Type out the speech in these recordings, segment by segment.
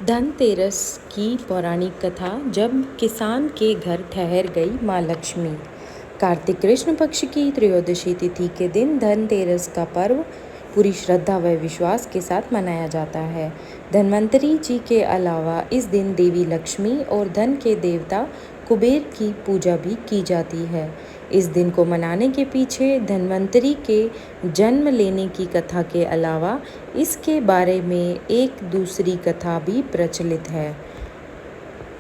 धनतेरस की पौराणिक कथा। जब किसान के घर ठहर गई माँ लक्ष्मी। कार्तिक कृष्ण पक्ष की त्रयोदशी तिथि के दिन धनतेरस का पर्व पूरी श्रद्धा व विश्वास के साथ मनाया जाता है। धन्वंतरी जी के अलावा इस दिन देवी लक्ष्मी और धन के देवता कुबेर की पूजा भी की जाती है। इस दिन को मनाने के पीछे धन्वंतरी के जन्म लेने की कथा के अलावा इसके बारे में एक दूसरी कथा भी प्रचलित है।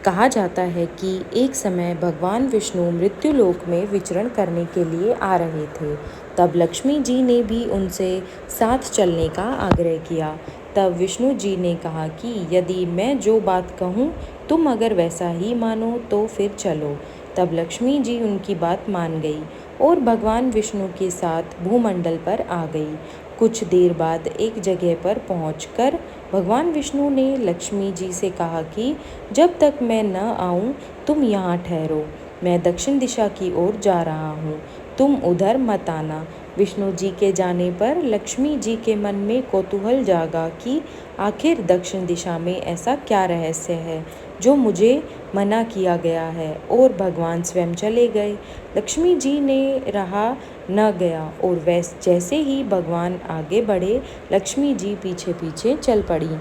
कहा जाता है कि एक समय भगवान विष्णु मृत्युलोक में विचरण करने के लिए आ रहे थे। तब लक्ष्मी जी ने भी उनसे साथ चलने का आग्रह किया। तब विष्णु जी ने कहा कि यदि मैं जो बात कहूँ तुम अगर वैसा ही मानो तो फिर चलो। तब लक्ष्मी जी उनकी बात मान गई और भगवान विष्णु के साथ भूमंडल पर आ गई। कुछ देर बाद एक जगह पर पहुंचकर भगवान विष्णु ने लक्ष्मी जी से कहा कि जब तक मैं न आऊं तुम यहाँ ठहरो, मैं दक्षिण दिशा की ओर जा रहा हूँ, तुम उधर मत आना। विष्णु जी के जाने पर लक्ष्मी जी के मन में कौतूहल जागा कि आखिर दक्षिण दिशा में ऐसा क्या रहस्य है जो मुझे मना किया गया है, और भगवान स्वयं चले गए। लक्ष्मी जी ने रहा न गया और जैसे ही भगवान आगे बढ़े लक्ष्मी जी पीछे पीछे चल पड़ी।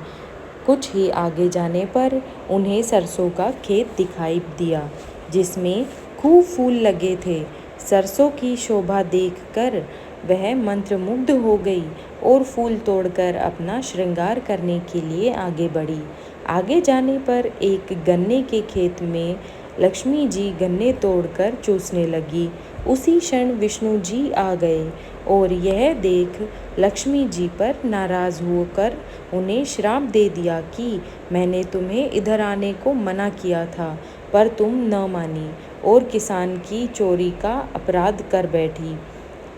कुछ ही आगे जाने पर उन्हें सरसों का खेत दिखाई दिया जिसमें खूब फूल लगे थे। सरसों की शोभा देखकर वह मंत्रमुग्ध हो गई और फूल तोड़कर अपना श्रृंगार करने के लिए आगे बढ़ी। आगे जाने पर एक गन्ने के खेत में लक्ष्मी जी गन्ने तोड़कर चूसने लगी। उसी क्षण विष्णु जी आ गए और यह देख लक्ष्मी जी पर नाराज होकर उन्हें श्राप दे दिया कि मैंने तुम्हें इधर आने को मना किया था पर तुम न मानी और किसान की चोरी का अपराध कर बैठी।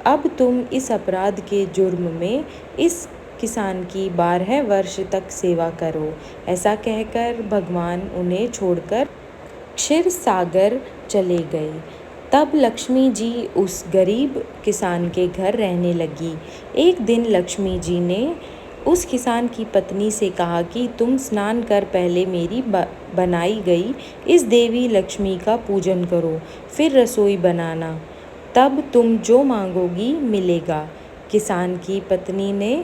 अब तुम इस अपराध के जुर्म में इस किसान की 12 वर्ष तक सेवा करो। ऐसा कहकर भगवान उन्हें छोड़कर क्षीर सागर चले गए। तब लक्ष्मी जी उस गरीब किसान के घर रहने लगी। एक दिन लक्ष्मी जी ने उस किसान की पत्नी से कहा कि तुम स्नान कर पहले मेरी बनाई गई इस देवी लक्ष्मी का पूजन करो, फिर रसोई बनाना, तब तुम जो मांगोगी मिलेगा। किसान की पत्नी ने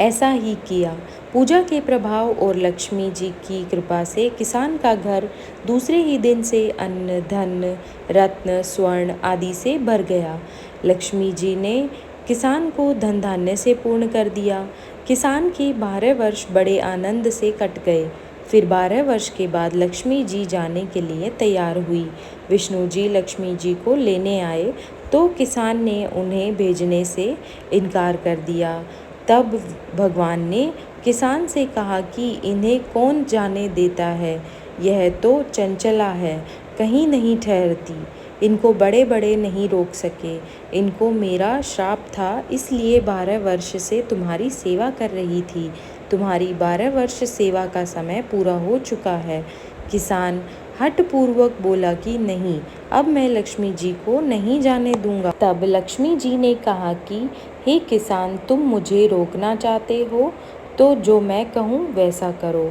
ऐसा ही किया। पूजा के प्रभाव और लक्ष्मी जी की कृपा से किसान का घर दूसरे ही दिन से अन्न, धन, रत्न, स्वर्ण आदि से भर गया। लक्ष्मी जी ने किसान को धन धान्य से पूर्ण कर दिया। किसान के 12 वर्ष बड़े आनंद से कट गए। फिर 12 वर्ष के बाद लक्ष्मी जी जाने के लिए तैयार हुई। विष्णु जी लक्ष्मी जी को लेने आए तो किसान ने उन्हें भेजने से इनकार कर दिया। तब भगवान ने किसान से कहा कि इन्हें कौन जाने देता है, यह तो चंचला है, कहीं नहीं ठहरती, इनको बड़े बड़े नहीं रोक सके। इनको मेरा श्राप था इसलिए 12 वर्ष से तुम्हारी सेवा कर रही थी। तुम्हारी 12 वर्ष सेवा का समय पूरा हो चुका है। किसान हठपूर्वक बोला कि नहीं, अब मैं लक्ष्मी जी को नहीं जाने दूंगा। तब लक्ष्मी जी ने कहा कि हे किसान, तुम मुझे रोकना चाहते हो तो जो मैं कहूँ वैसा करो।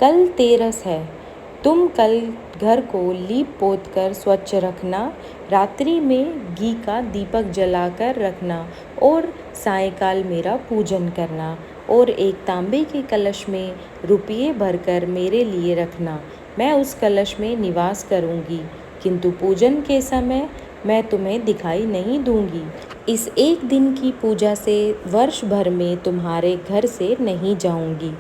कल तेरस है, तुम कल घर को लीप पोत कर स्वच्छ रखना, रात्रि में घी का दीपक जलाकर रखना और सायंकाल मेरा पूजन करना, और एक तांबे के कलश में रुपये भरकर मेरे लिए रखना। मैं उस कलश में निवास करूंगी, किंतु पूजन के समय मैं तुम्हें दिखाई नहीं दूंगी। इस एक दिन की पूजा से वर्ष भर में तुम्हारे घर से नहीं जाऊंगी।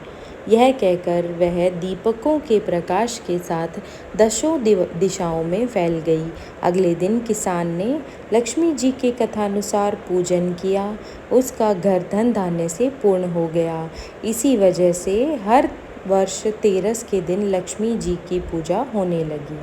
यह कहकर वह दीपकों के प्रकाश के साथ दशों दिशाओं में फैल गई। अगले दिन किसान ने लक्ष्मी जी के कथानुसार पूजन किया। उसका घर धन धान्य से पूर्ण हो गया। इसी वजह से हर वर्ष तेरस के दिन लक्ष्मी जी की पूजा होने लगी।